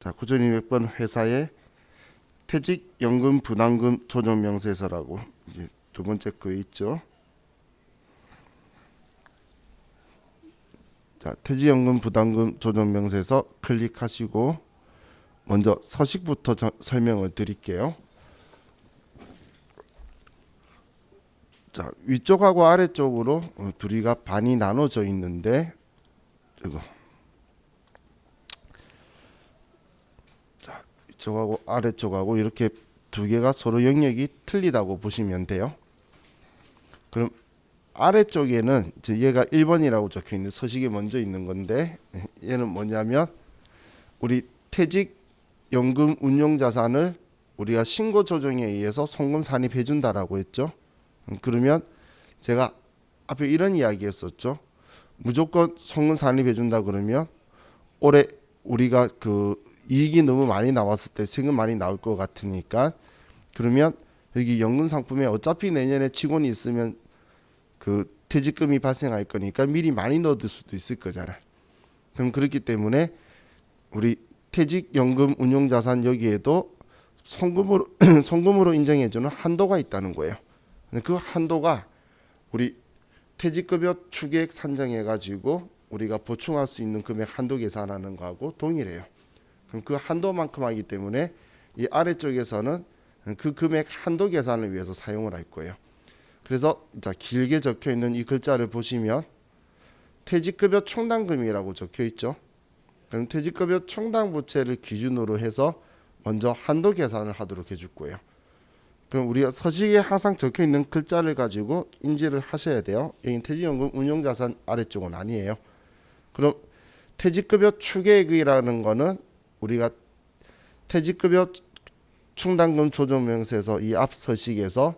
자, 9200번 회사의 퇴직연금 부담금 조정 명세서라고 이제 두 번째 거에 있죠. 자, 퇴직연금 부담금 조정 명세서 클릭하시고 먼저 서식부터 설명을 드릴게요. 자, 위쪽하고 아래쪽으로 둘이가 반이 나눠져 있는데 이거 위쪽하고 아래쪽하고 이렇게 두 개가 서로 영역이 틀리다고 보시면 돼요. 그럼 아래쪽에는 얘가 1번이라고 적혀 있는 서식에 먼저 있는 건데 얘는 뭐냐면 우리 퇴직연금 운용자산을 우리가 신고 조정에 의해서 송금 산입해 준다라고 했죠. 그러면 제가 앞에 이런 이야기 했었죠. 무조건 송금 산입해 준다 그러면 올해 우리가 그 이익이 너무 많이 나왔을 때 세금 많이 나올 것 같으니까 그러면 여기 연금 상품에 어차피 내년에 직원이 있으면 그 퇴직금이 발생할 거니까 미리 많이 넣어둘 수도 있을 거잖아. 그럼 그렇기 때문에 우리 퇴직연금 운용자산 여기에도 송금으로 송금으로 인정해주는 한도가 있다는 거예요. 그 한도가 우리 퇴직급여 추계액 산정해가지고 우리가 보충할 수 있는 금액 한도 계산하는 거하고 동일해요. 그럼 그 한도만큼 하기 때문에 이 아래쪽에서는 그 금액 한도 계산을 위해서 사용을 할 거예요. 그래서 자, 길게 적혀 있는 이 글자를 보시면 퇴직급여 총당금이라고 적혀 있죠. 그럼 퇴직급여 총당 부채를 기준으로 해서 먼저 한도 계산을 하도록 해줄 거예요. 그럼 우리가 서식에 항상 적혀 있는 글자를 가지고 인지를 하셔야 돼요. 여기 퇴직연금 운용자산 아래쪽은 아니에요. 그럼 퇴직급여 추계액이라는 거는 우리가 퇴직급여 충당금 조정명세서 이 앞 서식에서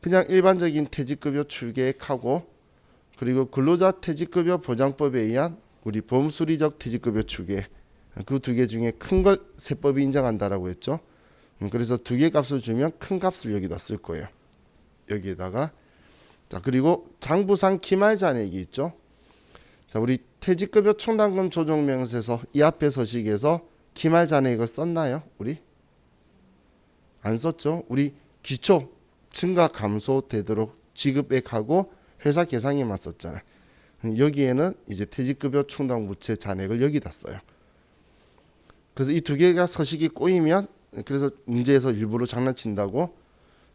그냥 일반적인 퇴직급여 추계액하고 그리고 근로자 퇴직급여 보장법에 의한 우리 범수리적 퇴직급여 추계액 그 두 개 중에 큰 걸 세법이 인정한다라고 했죠. 그래서 두 개 값을 주면 큰 값을 여기다 쓸 거예요. 여기에다가 자 그리고 장부상 기말 잔액이 있죠. 자 우리 퇴직급여 총당금 조정명세서 이 앞에 서식에서 기말 잔액을 썼나요? 우리 안 썼죠. 우리 기초 증가 감소되도록 지급액하고 회사 계상에만 썼잖아요. 여기에는 이제 퇴직급여 충당 부채 잔액을 여기다 써요. 그래서 이 두 개가 서식이 꼬이면 그래서 문제에서 일부러 장난친다고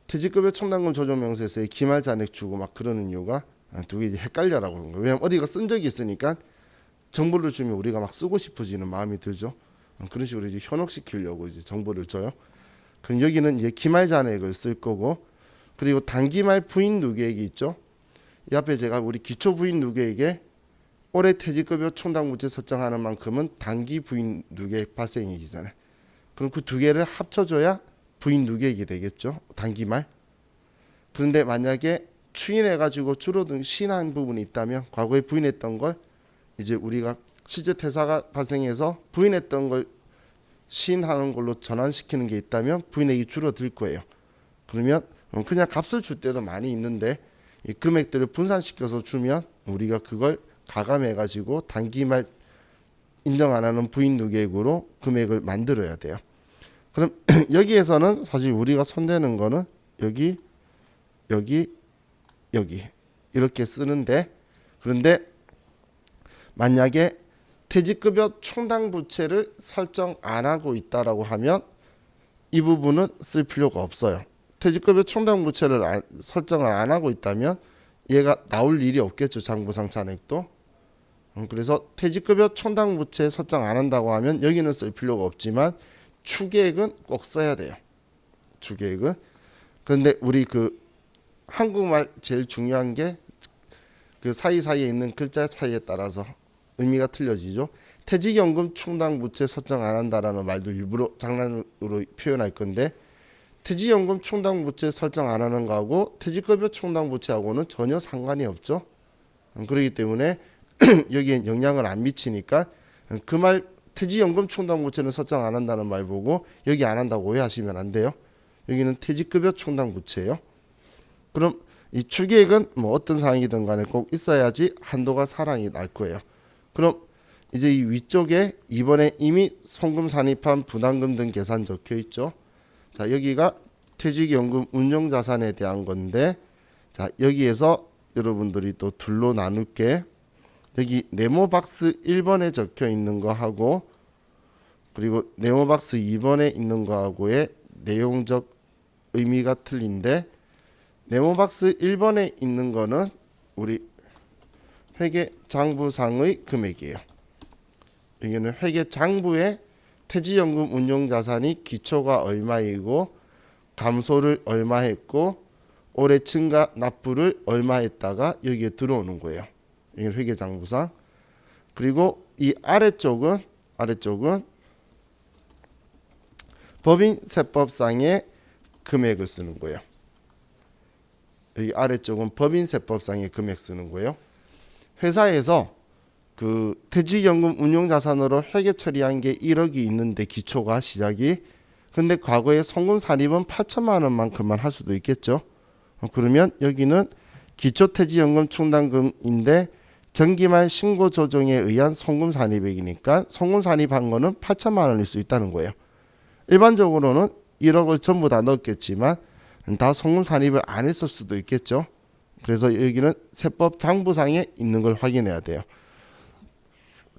퇴직급여 충당금 조정명세서에 기말 잔액 주고 막 그러는 이유가 두 개 헷갈려라고 그런 거예요. 왜냐면 어디가 쓴 적이 있으니까 정보를 주면 우리가 막 쓰고 싶어지는 마음이 들죠. 그런 식으로 이제 현혹시키려고 이제 정보를 줘요. 그럼 여기는 이제 기말 잔액을 쓸 거고 그리고 단기말 부인 누계액이 있죠. 이 앞에 제가 우리 기초 부인 누계액에 올해 퇴직급여 총당 부채 설정하는 만큼은 단기 부인 누계액 발생액이잖아요. 그럼 그 두 개를 합쳐줘야 부인 누계액이 되겠죠. 단기말. 그런데 만약에 추인해가지고 줄어든 신한 부분이 있다면 과거에 부인했던 걸 이제 우리가 실제 퇴사가 발생해서 부인했던 걸 시인하는 걸로 전환시키는 게 있다면 부인액이 줄어들 거예요. 그러면 그냥 값을 줄 때도 많이 있는데 이 금액들을 분산시켜서 주면 우리가 그걸 가감해 가지고 단기말 인정 안 하는 부인 누계액으로 금액을 만들어야 돼요. 그럼 여기에서는 사실 우리가 손대는 거는 여기 이렇게 쓰는데 그런데 만약에 퇴직급여 충당 부채를 설정 안 하고 있다라고 하면 이 부분은 쓸 필요가 없어요. 퇴직급여 충당 부채를 설정을 안 하고 있다면 얘가 나올 일이 없겠죠. 장부상 잔액도. 그래서 퇴직급여 충당 부채 설정 안 한다고 하면 여기는 쓸 필요가 없지만 추계액은 꼭 써야 돼요. 추계액은. 그런데 우리 그 한국말 제일 중요한 게 그 사이사이에 있는 글자 차이에 따라서 의미가 틀려지죠. 퇴직연금 충당 부채 설정 안 한다라는 말도 일부러 장난으로 표현할 건데 퇴직연금 충당 부채 설정 안 하는 거하고 퇴직급여 충당 부채하고는 전혀 상관이 없죠. 그렇기 때문에 여기에 영향을 안 미치니까 그 말 퇴직연금 충당 부채는 설정 안 한다는 말 보고 여기 안 한다고 오해하시면 안 돼요. 여기는 퇴직급여 충당 부채예요. 그럼 이 추계액은 뭐 어떤 상황이든 간에 꼭 있어야지 한도가 사랑이 날 거예요. 그럼 이제 이 위쪽에 이번에 이미 송금 산입한 부담금 등 계산 적혀 있죠. 자, 여기가 퇴직연금 운용자산에 대한 건데, 자, 여기에서 여러분들이 또 둘로 나눌게. 여기 네모박스 1번에 적혀 있는 거하고 그리고 네모박스 2번에 있는 거하고의 내용적 의미가 틀린데, 네모박스 1번에 있는 거는 우리 회계장부상의 금액이에요. 여기는 회계장부에 퇴직연금 운용자산이 기초가 얼마이고 감소를 얼마 했고 올해 증가 납부를 얼마 했다가 여기에 들어오는 거예요. 이게 회계장부상. 그리고 이 아래쪽은 법인세법상의 금액을 쓰는 거예요. 여기 아래쪽은 법인세법상의 금액 쓰는 거예요. 회사에서 그 퇴직연금 운용자산으로 회계 처리한 게 1억이 있는데 기초가 시작이, 근데 과거에 송금 산입은 8천만 원만큼만 할 수도 있겠죠. 그러면 여기는 기초퇴직연금 충당금인데 정기말 신고 조정에 의한 송금 산입액이니까 송금 산입한 거는 8천만 원일 수 있다는 거예요. 일반적으로는 1억을 전부 다 넣었겠지만 다 송금 산입을 안 했을 수도 있겠죠. 그래서 여기는 세법 장부상에 있는 걸 확인해야 돼요.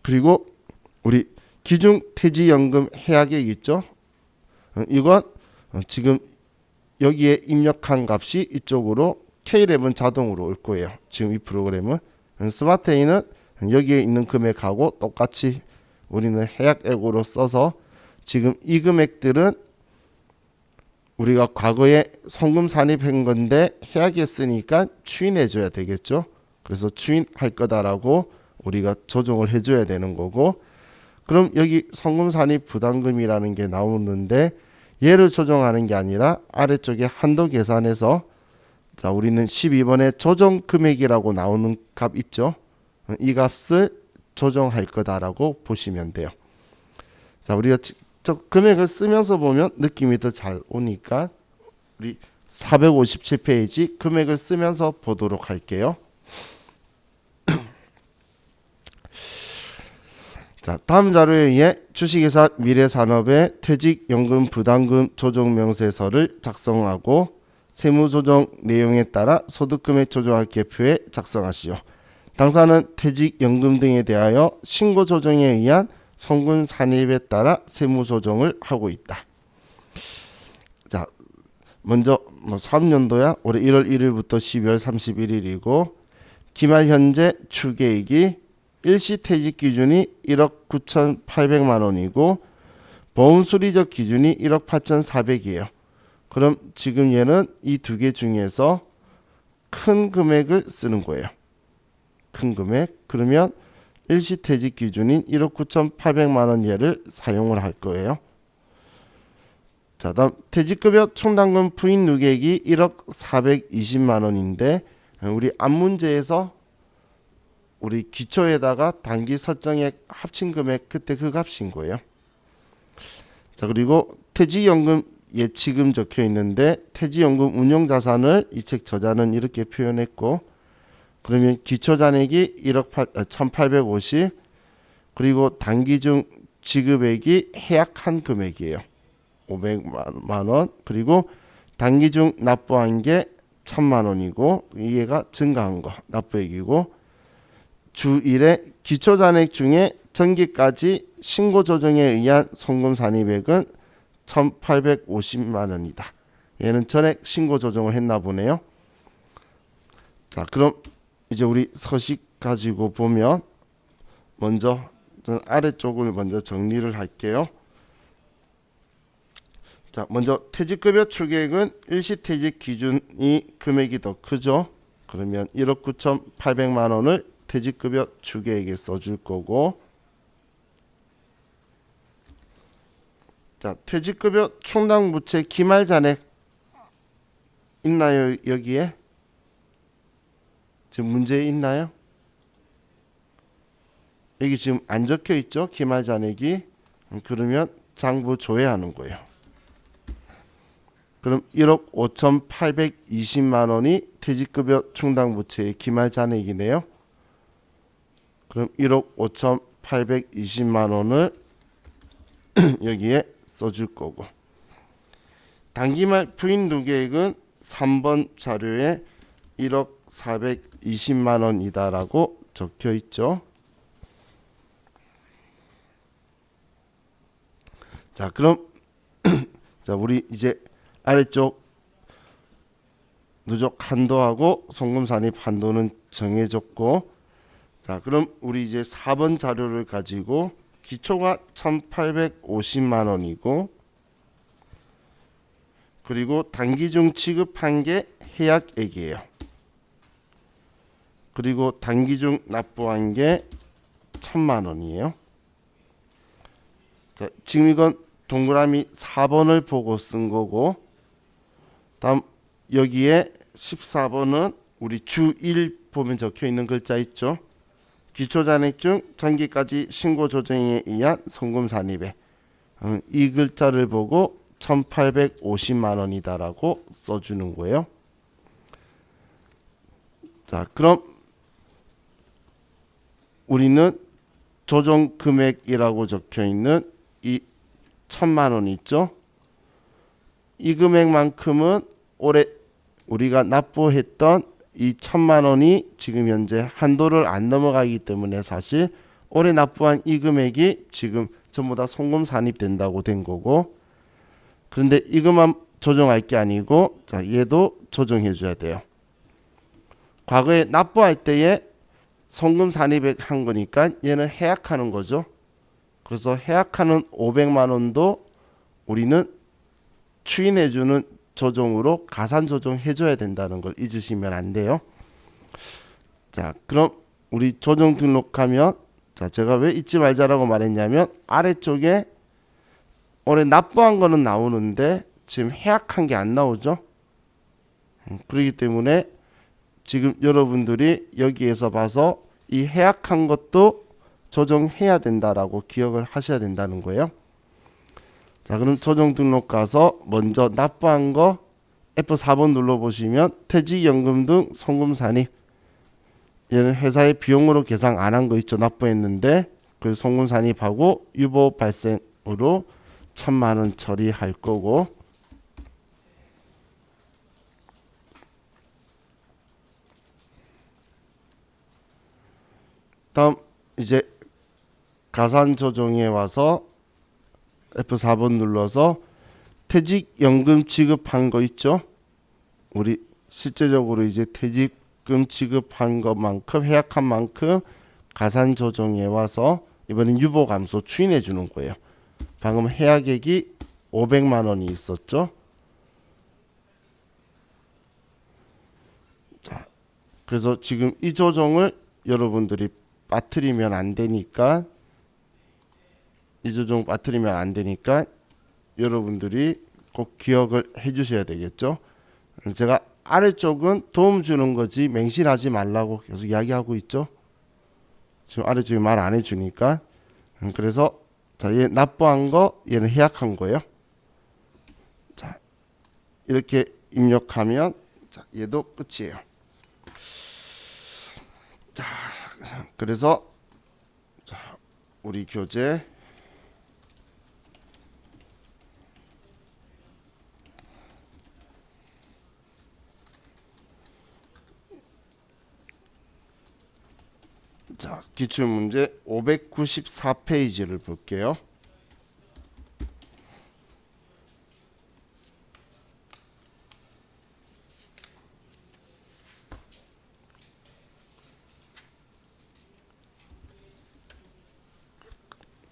그리고 우리 기준 퇴직연금 해약액 있죠. 이건 지금 여기에 입력한 값이 이쪽으로 K랩은 자동으로 올 거예요. 지금 이 프로그램은. 스마트에이는 여기에 있는 금액하고 똑같이 우리는 해약액으로 써서 지금 이 금액들은 우리가 과거에 송금 산입한 건데 해약했으니까 추인해 줘야 되겠죠. 그래서 추인할 거다라고 우리가 조정을 해줘야 되는 거고, 그럼 여기 송금 산입 부담금이라는 게 나오는데 얘를 조정하는 게 아니라 아래쪽에 한도 계산해서, 자, 우리는 12번에 조정 금액이라고 나오는 값 있죠. 이 값을 조정할 거다라고 보시면 돼요. 자, 우리가 직접 금액을 쓰면서 보면 느낌이 더 잘 오니까 우리 457페이지 금액을 쓰면서 보도록 할게요. 자, 다음 자료에 의해 주식회사 미래산업의 퇴직연금 부담금 조정명세서를 작성하고 세무조정 내용에 따라 소득금액 조정할 계표에 작성하시오. 당사는 퇴직연금 등에 대하여 신고조정에 의한 송금 산입에 따라 세무조정을 하고 있다. 자, 먼저 3년도야 올해 1월 1일부터 12월 31일이고 기말 현재 추계액이 일시퇴직 기준이 1억 9,800만 원이고 보험수리적 기준이 1억 8,400이에요. 그럼 지금 얘는 이 두 개 중에서 큰 금액을 쓰는 거예요. 큰 금액. 그러면 일시퇴직 기준인 1억 9,800만 원 얘를 사용을 할 거예요. 자, 다음 퇴직급여 총당금 부인 누계액이 1억 420만 원인데 우리 앞문제에서 우리 기초에다가 단기 설정액 합친 금액 그때 그 값인 거예요. 자, 그리고 퇴직연금 예치금 적혀 있는데 퇴직연금 운용자산을 이 책 저자는 이렇게 표현했고, 그러면 기초잔액이 1억 1,850 그리고 단기 중 지급액이 해약한 금액이에요. 500만 원. 그리고 단기 중 납부한 게 1,000만 원이고 이게가 증가한 거 납부액이고, 주 1회 기초잔액 중에 전기까지 신고 조정에 의한 송금 산입액은 1,850만 원이다. 얘는 전액 신고 조정을 했나 보네요. 자, 그럼 이제 우리 서식 가지고 보면 먼저 아래쪽을 먼저 정리를 할게요. 자, 먼저 퇴직급여 추계액은 일시퇴직 기준이 금액이 더 크죠. 그러면 1억 9,800만 원을 퇴직급여 추계액에 써줄 거고, 자, 퇴직급여 충당부채 기말잔액 있나요? 여기에 지금 문제 있나요? 여기 지금 안 적혀 있죠? 기말잔액이. 그러면 장부 조회하는 거예요. 그럼 1억 5,820만 원이 퇴직급여 충당부채의 기말잔액이네요. 그럼 1억 1820만 원을 여기에 써줄 거고, 단기말 부인 누계액은 3번 자료에 1억 420만 원이다라고 적혀 있죠. 자, 그럼 자, 우리 이제 아래쪽 누적 한도하고 송금 산입 한도는 정해졌고, 자, 그럼 우리 이제 4번 자료를 가지고 기초가 1850만 원이고, 그리고 단기 중 지급한 게 해약액이에요. 그리고 단기 중 납부한 게 1000만 원이에요. 자, 지금 이건 동그라미 4번을 보고 쓴 거고, 다음 여기에 14번은 우리 주 1 보면 적혀 있는 글자 있죠. 기초잔액 중 전기까지 신고 조정에 의한 송금 산입에 이 글자를 보고 1850만 원이다라고 써주는 거예요. 자, 그럼 우리는 조정 금액이라고 적혀 있는 이 1000만 원 있죠. 이 금액만큼은 올해 우리가 납부했던 이 1000만 원이 지금 현재 한도를 안 넘어가기 때문에 사실 올해 납부한 이 금액이 지금 전부 다 송금 산입된다고 된 거고, 그런데 이것만 조정할 게 아니고, 자, 얘도 조정해 줘야 돼요. 과거에 납부할 때에 송금 산입액 한 거니까 얘는 해약하는 거죠. 그래서 해약하는 500만 원도 우리는 추인해 주는 조정으로 가산 조정해 줘야 된다는 걸 잊으시면 안 돼요. 자, 그럼 우리 조정 등록하면, 자, 제가 왜 잊지 말자라고 말했냐면 아래쪽에 올해 납부한 거는 나오는데 지금 해약한 게 안 나오죠. 그렇기 때문에 지금 여러분들이 여기에서 봐서 이 해약한 것도 조정해야 된다라고 기억을 하셔야 된다는 거예요. 자, 그럼 조정 등록 가서 먼저 납부한 거 F4번 눌러보시면 퇴직연금 등 송금 산입, 얘는 회사의 비용으로 계산 안 한 거 있죠. 납부했는데 그 송금 산입하고 유보 발생으로 1000만 원 처리할 거고, 다음 이제 가산 조정에 와서 F4번 눌러서 퇴직연금 지급한 거 있죠. 우리 실제적으로 이제 퇴직금 지급한 것만큼 해약한 만큼 가산 조정에 와서 이번엔 유보 감소 추인해 주는 거예요. 방금 해약액이 500만 원이 있었죠. 자, 그래서 지금 이 조정을 여러분들이 빠뜨리면 안 되니까, 이 조정 빠뜨리면 안 되니까 여러분들이 꼭 기억을 해 주셔야 되겠죠. 제가 아래쪽은 도움 주는 거지 맹신하지 말라고 계속 이야기하고 있죠. 지금 아래쪽이 말 안 해주니까. 그래서 자, 얘 납부한 거, 얘는 해약한 거예요. 자, 이렇게 입력하면, 자, 얘도 끝이에요. 자, 그래서 자, 우리 교재 자, 기출문제 594페이지를 볼게요.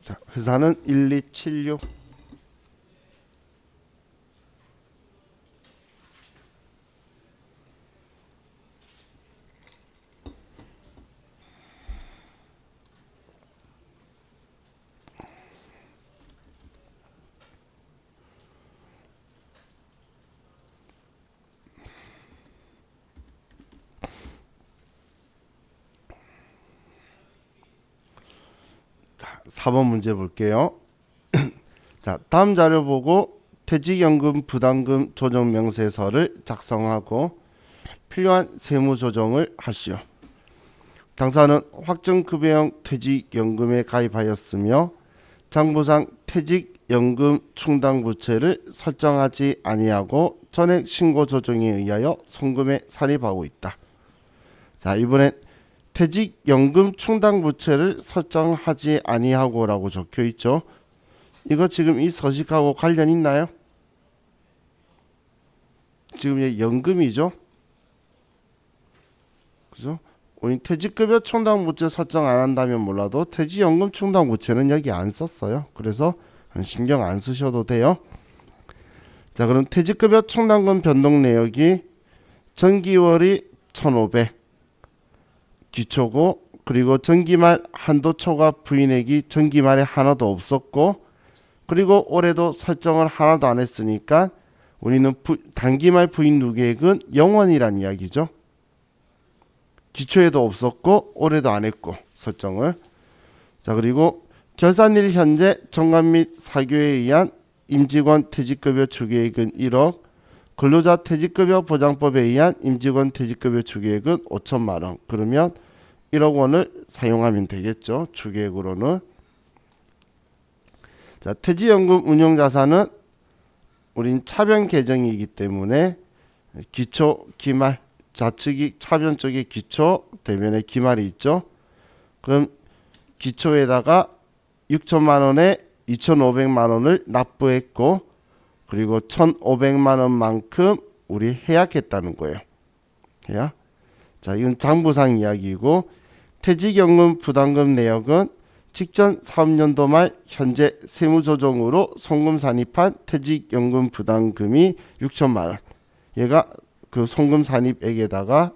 자, 회사는 1276. 자, 4번 문제 볼게요. 자, 다음 자료 보고 퇴직연금 부담금 조정 명세서를 작성하고 필요한 세무 조정을 하시오. 당사는 확정급여형 퇴직연금에 가입하였으며 장부상 퇴직연금 충당부채를 설정하지 아니하고 전액 신고 조정에 의하여 송금에 산입하고 있다. 자, 이번엔 퇴직연금 충당부채를 설정하지 아니하고라고 적혀 있죠. 이거 지금 이 서식하고 관련 있나요? 지금 얘 연금이죠. 그죠? 우리 퇴직급여 충당부채 설정 안 한다면 몰라도 퇴직연금 충당부채는 여기 안 썼어요. 그래서 신경 안 쓰셔도 돼요. 자, 그럼 퇴직급여 충당금 변동 내역이 정기월이 1,500 기초고, 그리고 정기말 한도 초과 부인액이 정기말에 하나도 없었고, 그리고 올해도 설정을 하나도 안 했으니까 우리는 단기말 부인 누계액은 0원이란 이야기죠. 기초에도 없었고 올해도 안 했고 설정을. 자, 그리고 결산일 현재 정관 및 사교에 의한 임직원 퇴직급여 추계액은 1억, 근로자 퇴직급여 보장법에 의한 임직원 퇴직급여 추계액은 5천만 원. 그러면 1억 원을 사용하면 되겠죠. 추계액으로는. 자, 퇴직연금 운용자산은 우린 차변 계정이기 때문에 기초, 기말, 좌측이 차변 쪽에 기초, 대변에 기말이 있죠. 그럼 기초에다가 6천만 원에 2,500만 원을 납부했고, 그리고 1,500만 원만큼 우리 해약했다는 거예요. 해약. 자, 이건 장부상 이야기이고, 퇴직연금 부담금 내역은 직전 사업연도 말 현재 세무조정으로 송금 산입한 퇴직연금 부담금이 6천만 원. 얘가 그 송금 산입액에다가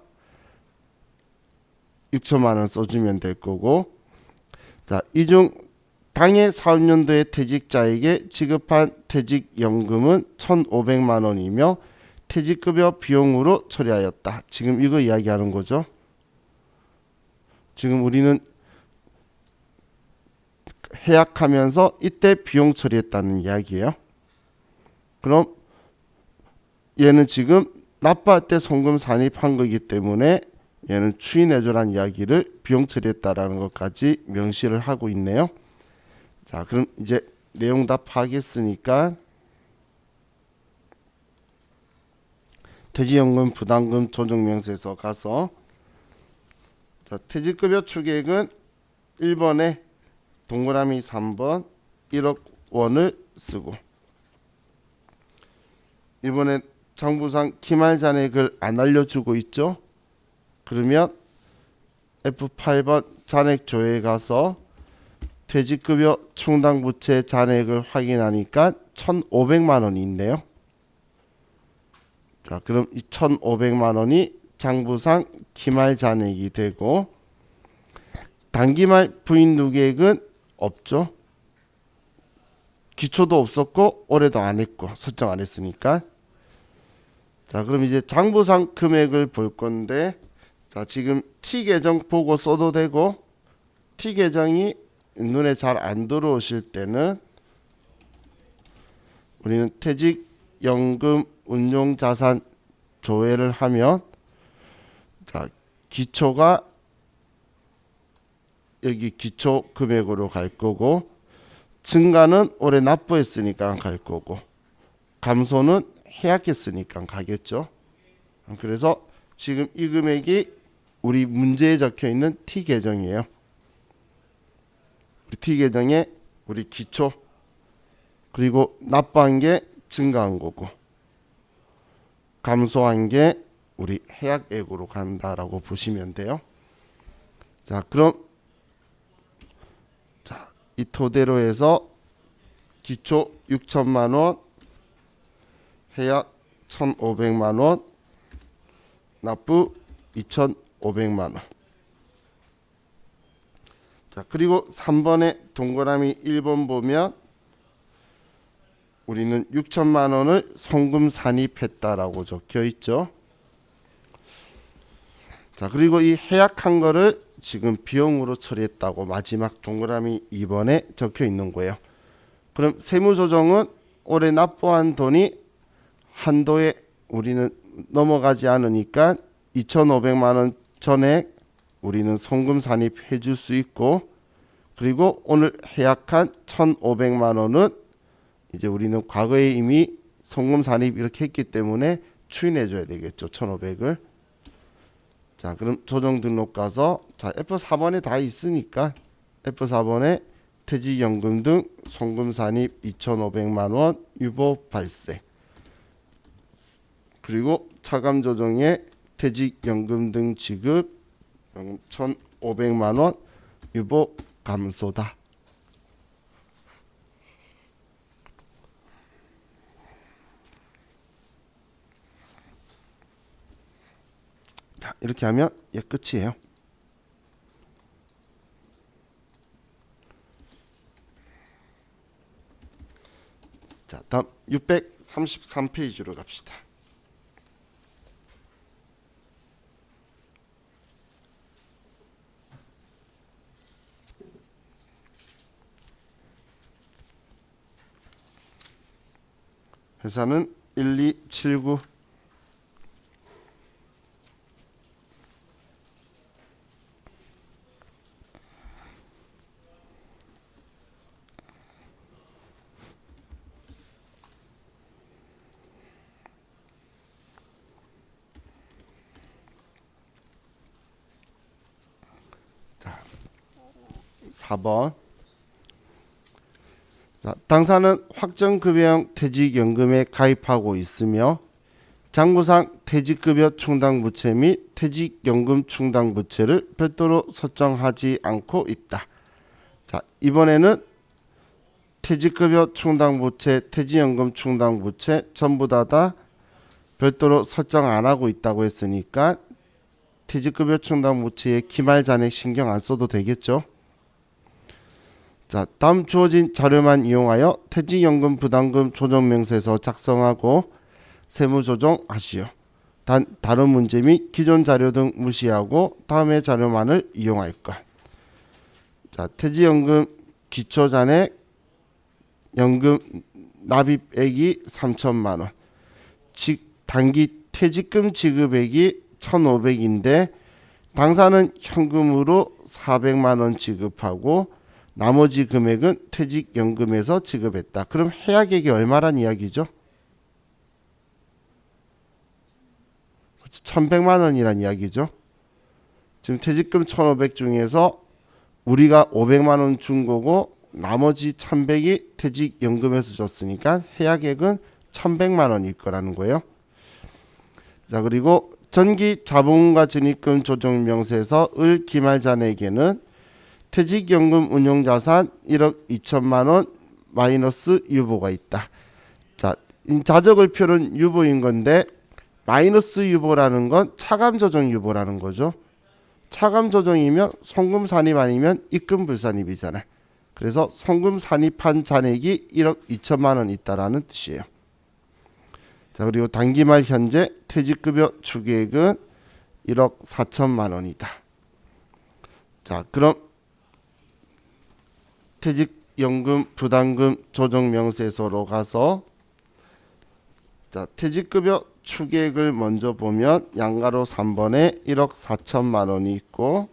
6천만 원 써주면 될 거고, 자, 이 중 당해 사업연도의 퇴직자에게 지급한 퇴직연금은 1,500만 원이며 퇴직급여 비용으로 처리하였다. 지금 이거 이야기하는 거죠. 지금 우리는 해약하면서 이때 비용 처리했다는 이야기예요. 그럼 얘는 지금 납부할 때 송금 산입한 거기 때문에 얘는 추인해줘라는 이야기를 비용 처리했다라는 것까지 명시를 하고 있네요. 자, 그럼 이제 내용 다 파악했으니까 퇴직연금 부담금 조정명세서 가서, 자, 퇴직급여 추계액은 1번에 동그라미 3번 1억 원을 쓰고, 이번에 장부상 기말 잔액을 안 알려주고 있죠. 그러면 F8번 잔액 조회에 가서 퇴직급여 충당부채 잔액을 확인하니까 1,500만 원이 있네요. 자, 그럼 이 1,500만 원이 장부상 기말 잔액이 되고, 단기말 부인 누계액은 없죠. 기초도 없었고 올해도 안 했고 설정 안 했으니까. 자, 그럼 이제 장부상 금액을 볼 건데, 자, 지금 T 계정 보고 써도 되고, T 계정이 눈에 잘 안 들어오실 때는 우리는 퇴직연금 운용자산 조회를 하면, 자, 기초가 여기 기초 금액으로 갈 거고, 증가는 올해 납부했으니까 갈 거고, 감소는 해약했으니까 가겠죠. 그래서 지금 이 금액이 우리 문제에 적혀 있는 T 계정이에요. 우리 T 계정에 우리 기초, 그리고 납부한 게 증가한 거고, 감소한 게 우리 해약액으로 간다라고 보시면 돼요. 자, 그럼 자, 이 토대로 해서 기초 6천만 원, 해약 1,500만 원, 납부 2,500만 원. 자, 그리고 3번에 동그라미 1번 보면 우리는 6천만 원을 송금 산입했다라고 적혀 있죠. 자, 그리고 이 해약한 거를 지금 비용으로 처리했다고 마지막 동그라미 2번에 적혀 있는 거예요. 그럼 세무조정은 올해 납부한 돈이 한도에 우리는 넘어가지 않으니까 2,500만 원 전액 우리는 송금 산입해 줄 수 있고, 그리고 오늘 해약한 1,500만 원은 이제 우리는 과거에 이미 송금 산입 이렇게 했기 때문에 추인해 줘야 되겠죠. 1,500을. 자, 그럼 조정 등록 가서 자, F4번에 다 있으니까 F4번에 퇴직연금 등 송금 산입 2,500만 원 유보 발생. 그리고 차감 조정에 퇴직연금 등 지급 1,500만 원 유보 감소다. 자, 이렇게 하면 예 끝이에요. 자, 다음 633페이지로 갑시다. 회사는 1279. 자, 4번. 자, 당사는 확정급여형 퇴직연금에 가입하고 있으며 장부상 퇴직급여 충당부채 및 퇴직연금 충당부채를 별도로 설정하지 않고 있다. 자, 이번에는 퇴직급여 충당부채, 퇴직연금 충당부채 전부 다 별도로 설정 안 하고 있다고 했으니까 퇴직급여 충당부채의 기말 잔액 신경 안 써도 되겠죠. 자, 다음 주어진 자료만 이용하여 퇴직연금 부담금 조정명세서 작성하고 세무조정하시오. 단 다른 문제 및 기존 자료 등 무시하고 다음의 자료만을 이용할 것. 자, 퇴직연금 기초잔액 연금 납입액이 3천만 원. 단기 퇴직금 지급액이 1,500인데 당사는 현금으로 400만 원 지급하고 나머지 금액은 퇴직연금에서 지급했다. 그럼 해약액이 얼마란 이야기죠? 1,100만 원이란 이야기죠. 지금 퇴직금 1,500 중에서 우리가 500만 원 준 거고 나머지 1,100이 퇴직연금에서 줬으니까 해약액은 1,100만 원일 거라는 거예요. 자, 그리고 전기 자본금과 적립금 조정명세서 을 기말잔액에는 퇴직연금 운용자산 1억 2천만 원 마이너스 유보가 있다. 자, 자적을 표는 유보인 건데 마이너스 유보라는 건 차감 조정 유보라는 거죠. 차감 조정이면 송금 산입 아니면 입금 불산입이잖아요. 그래서 송금 산입한 잔액이 1억 2천만 원 있다라는 뜻이에요. 자, 그리고 단기말 현재 퇴직급여 추계액은 1억 4천만 원이다. 자, 그럼 퇴직연금 부담금 조정명세서로 가서 자, 퇴직급여 추계액을 먼저 보면 양가로 3번에 1억 4천만 원이 있고,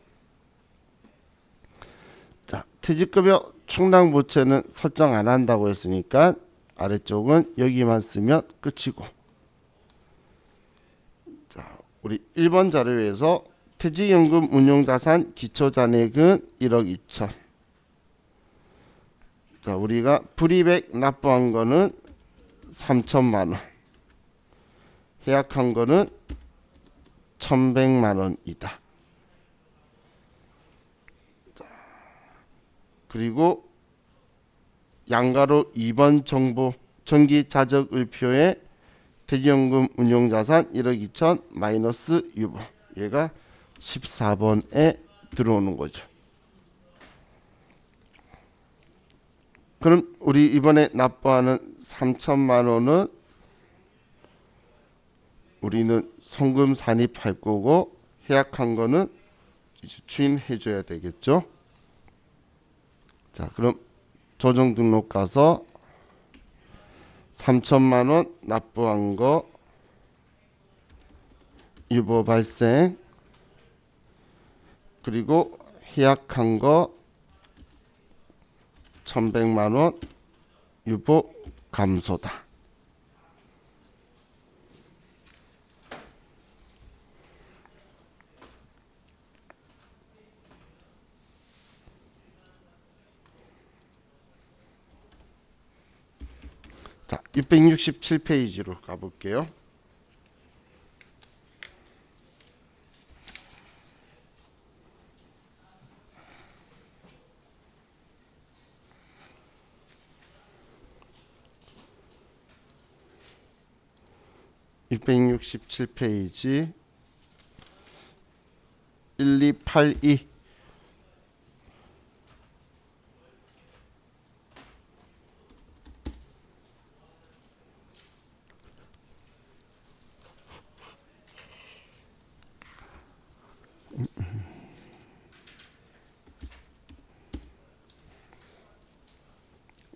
자, 퇴직급여 충당부채는 설정 안 한다고 했으니까 아래쪽은 여기만 쓰면 끝이고, 자, 우리 1번 자료에서 퇴직연금 운용자산 기초잔액은 1억 2천. 자, 우리가 불이백 납부한 거는 3천만 원, 해약한 거는 1,100만 원이다. 자, 그리고 양가로 2번 정보 전기자적을표에 퇴직연금 운용자산 1억 2천 마이너스 유보, 얘가 14번에 들어오는 거죠. 그럼 우리 이번에 납부하는 3천만 원은 우리는 송금 산입할 거고 해약한 거는 추인해 줘야 되겠죠. 자, 그럼 조정 등록 가서 3천만 원 납부한 거 유보 발생, 그리고 해약한 거 1100만 원 유보 감소다. 자, 667페이지로 가볼게요. (667페이지) 1282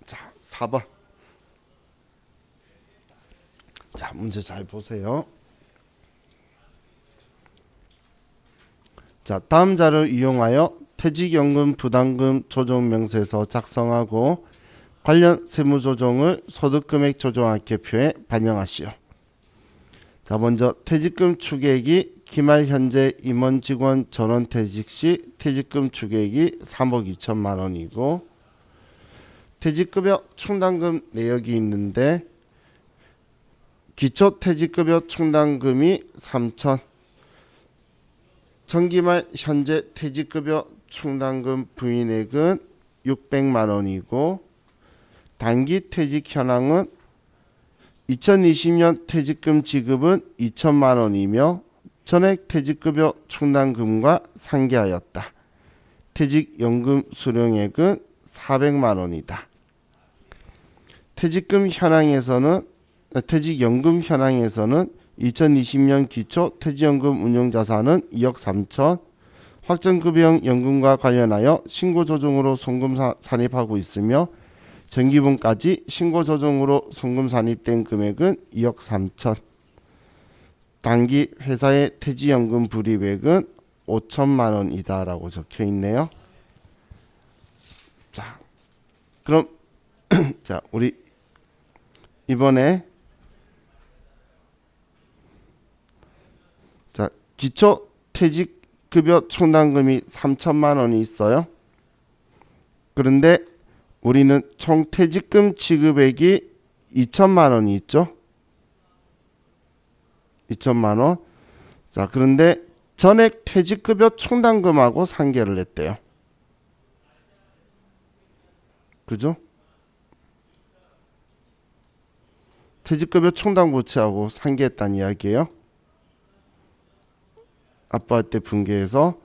자, 4번. 자, 문제 잘 보세요. 자, 다음 자료를 이용하여 퇴직연금 부담금 조정 명세서 작성하고 관련 세무 조정을 소득금액 조정학계표에 반영하시오. 자, 먼저 퇴직금 추계액이 기말 현재 임원 직원 전원 퇴직 시 퇴직금 추계액이 3억 2천만 원이고 퇴직급여 충당금 내역이 있는데 기초퇴직급여 충당금이 3천, 정기말 현재 퇴직급여 충당금 부인액은 600만 원이고 단기 퇴직 현황은 2020년 퇴직금 지급은 2천만 원이며 전액 퇴직급여 충당금과 상계하였다. 퇴직연금 수령액은 400만 원이다. 퇴직연금 현황에서는 2020년 기초 퇴직연금 운용자산은 2억 3천, 확정급여형 연금과 관련하여 신고조정으로 송금 산입하고 있으며 정기분까지 신고조정으로 송금 산입된 금액은 2억 3천, 단기 회사의 퇴직연금 불이익액은 5천만 원이다 라고 적혀 있네요. 자, 그럼 자, 우리 이번에 자, 기초 퇴직급여 충당금이 3천만 원이 있어요. 그런데 우리는 총 퇴직금 지급액이 2천만 원이 있죠. 2천만 원. 자, 그런데 전액 퇴직급여 충당금하고 상계를 했대요. 그죠? 퇴직급여 충당부채하고 상계했다는 이야기예요. 아파트 분계해서.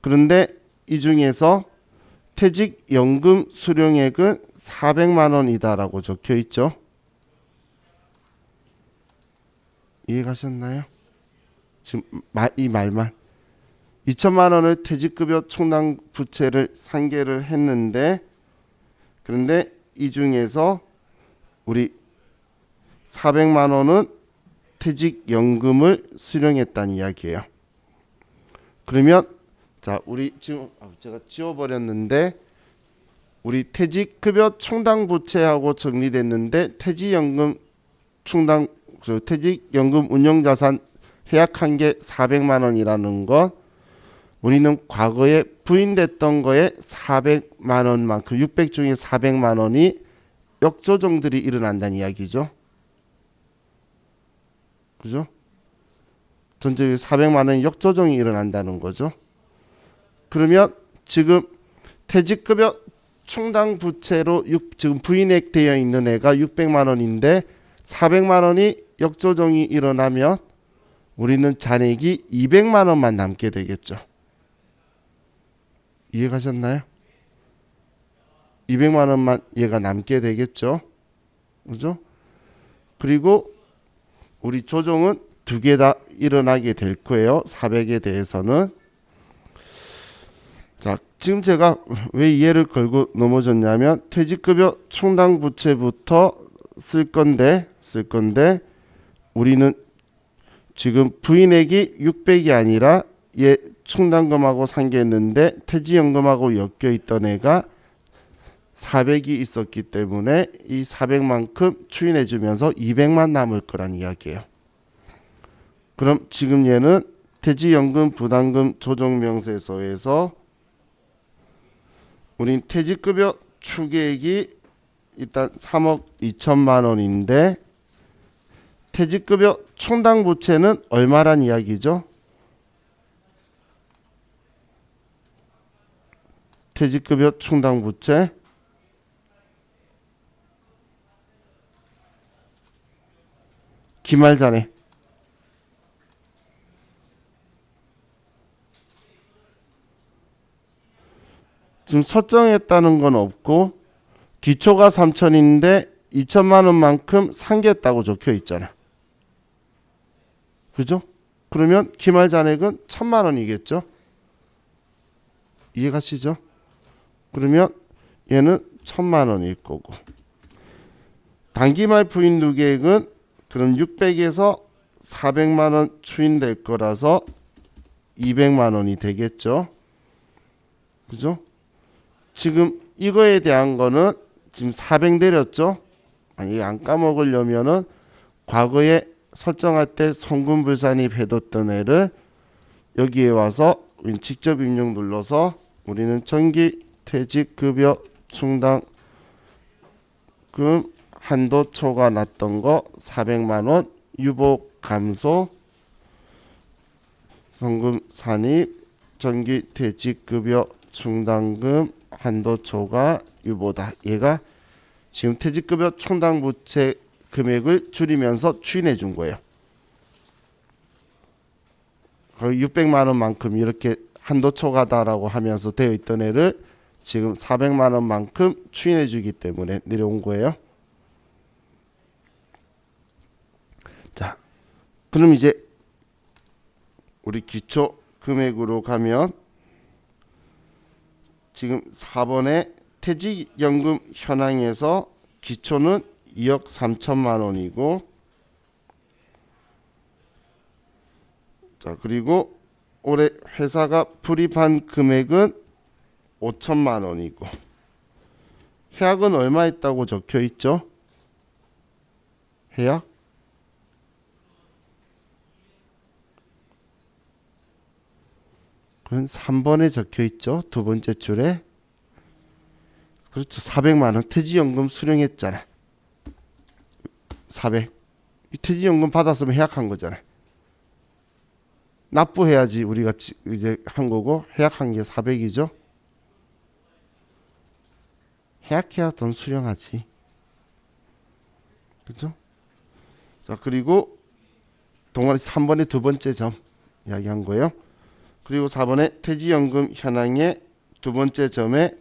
그런데 이 중에서 퇴직연금 수령액은 400만 원이다라고 적혀 있죠. 이해가셨나요? 지금 이 말만 2천만 원을 퇴직급여 충당부채를 상계를 했는데 그런데 이 중에서 우리 400만 원은 퇴직연금을 수령했다는 이야기예요. 그러면 자, 우리 지금 제가 지워버렸는데 우리 퇴직급여 충당부채하고 정리됐는데 퇴직연금 운용자산 해약한 게 400만 원이라는 건 우리는 과거에 부인됐던 거에 400만 원만큼 600 중에 400만 원이 역조정들이 일어난다는 이야기죠. 그죠? 전체 400만 원의 역조정이 일어난다는 거죠. 그러면 지금 퇴직급여 충당부채로 지금 부인액 되어 있는 애가 600만 원인데 400만 원이 역조정이 일어나면 우리는 잔액이 200만 원만 남게 되겠죠. 이해가셨나요? 200만 원만 얘가 남게 되겠죠. 그죠? 그리고 우리 조정은 두 개 다 일어나게 될 거예요. 400에 대해서는. 자, 지금 제가 왜 이해를 걸고 넘어졌냐면 퇴직급여 충당부채부터 쓸 건데 우리는 지금 부인액이 600이 아니라 얘 충당금하고 상계했는데 퇴직연금하고 엮여 있던 애가 400이 있었기 때문에 이 400만큼 추인해 주면서 200만 남을 거란 이야기예요. 그럼 지금 얘는 퇴직연금 부담금 조정명세서에서 우린 퇴직급여 추계액이 일단 3억 2천만 원인데 퇴직급여 충당부채는 얼마란 이야기죠? 퇴직급여 충당부채 기말 전에 지금 설정했다는 건 없고 기초가 3천인데 2천만 원만큼 상계했다고 적혀 있잖아. 그죠? 그러면 기말 잔액은 1,000만 원이겠죠? 이해가시죠? 그러면 얘는 1,000만 원일 거고 단기말 부인 누계액은 그럼 600에서 400만 원 추인될 거라서 200만 원이 되겠죠? 그죠? 지금 이거에 대한 거는 지금 400 내렸죠? 만약에 안 까먹으려면은 과거에 설정할 때 송금불산입 해뒀던 애를 여기에 와서 직접 입력 눌러서 우리는 정기 퇴직급여 충당금 한도초가 났던 거 400만 원 유복 감소 송금 산입 정기 퇴직급여 충당금 한도초가 유보다. 얘가 지금 퇴직급여 충당부채 금액을 줄이면서 추인해 준 거예요. 거의 600만 원만큼 이렇게 한도초가다라고 하면서 되어 있던 애를 지금 400만 원만큼 추인해 주기 때문에 내려온 거예요. 자, 그럼 이제 우리 기초 금액으로 가면 지금 4번에 퇴직연금 현황에서 기초는 2억 3천만 원이고 자 그리고 올해 회사가 불입한 금액은 5천만 원이고 해약은 얼마 있다고 적혀 있죠? 해약? 그건 3번에 적혀 있죠. 두 번째 줄에. 그렇죠. 400만 원 퇴직연금 수령했잖아. 400. 이 퇴직연금 받았으면 해약한 거잖아. 납부해야지 우리가 이제 한 거고 해약한 게 400이죠. 해약해야 돈 수령하지. 그죠? 자 그리고 동아리 3번의 두 번째 점 이야기한 거예요. 그리고 4번에 퇴직연금 현황의 두 번째 점에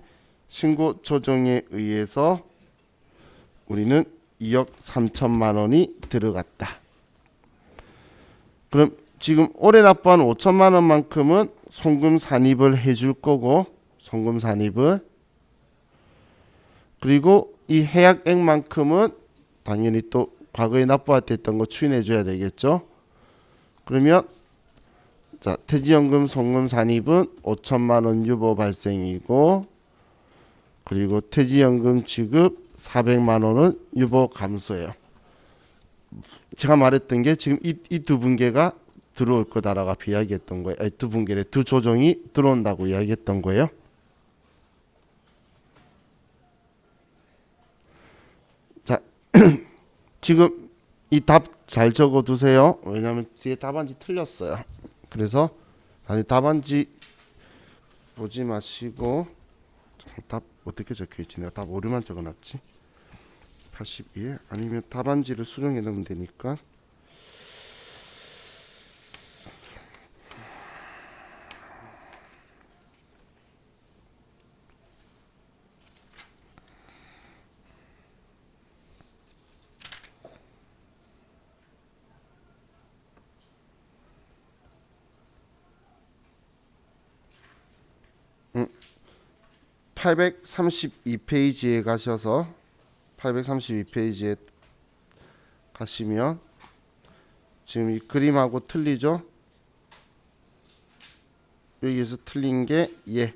신고 조정에 의해서 우리는 2억 3천만 원이 들어갔다. 그럼 지금 올해 납부한 5천만 원만큼은 송금 산입을 해줄 거고 송금 산입을 그리고 이 해약액만큼은 당연히 또 과거에 납부할 때 했던 거 추인해 줘야 되겠죠. 그러면 자 퇴직연금 송금 산입은 5천만 원 유보 발생이고 그리고 퇴직연금 지급 400만 원은 유보 감소예요. 제가 말했던 게 지금 이 두 분계가 들어올 거다라고 이야기했던 거예요. 두 분계래 두 조정이 들어온다고 이야기했던 거예요. 자 지금 이 답 잘 적어 두세요. 왜냐하면 뒤에 답안지 틀렸어요. 그래서 다시 답안지 보지 마시고 답 어떻게 적혀 있지? 내가 답 오류만 적어놨지. 82에 아니면 답안지를 수정해 놓으면 되니까. 음, 832페이지에 가셔서 832페이지에 가시면 지금 이 그림하고 틀리죠? 여기에서 틀린 게 얘.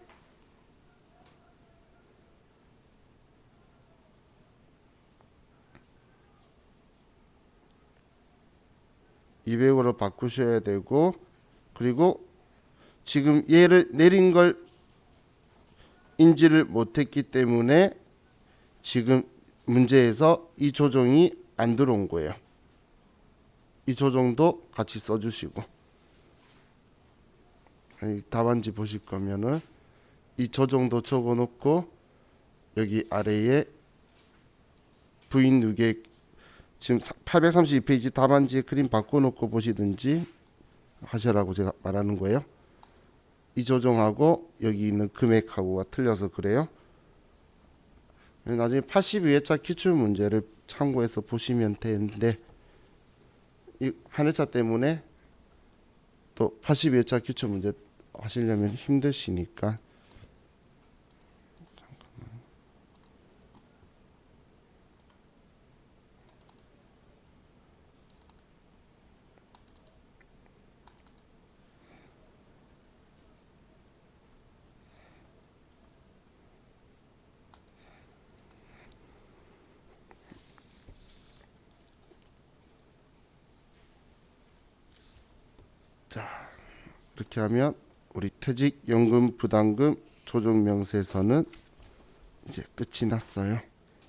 200으로 바꾸셔야 되고, 그리고 지금 얘를 내린 걸 인지를 못했기 때문에 지금 문제에서 이 조정이 안 들어온 거예요. 이 조정도 같이 써주시고, 답안지 보실 거면은 이 조정도 적어놓고 여기 아래에 부인 누계 지금 832페이지 답안지에 그림 바꿔놓고 보시든지 하시라고 제가 말하는 거예요. 이 조정하고 여기 있는 금액하고가 틀려서 그래요. 나중에 82회차 기출 문제를 참고해서 보시면 되는데, 이 한 회차 때문에 또 82회차 기출 문제 하시려면 힘드시니까. 자, 이렇게 하면 우리 퇴직연금 부담금 조정 명세서는 이제 끝이 났어요.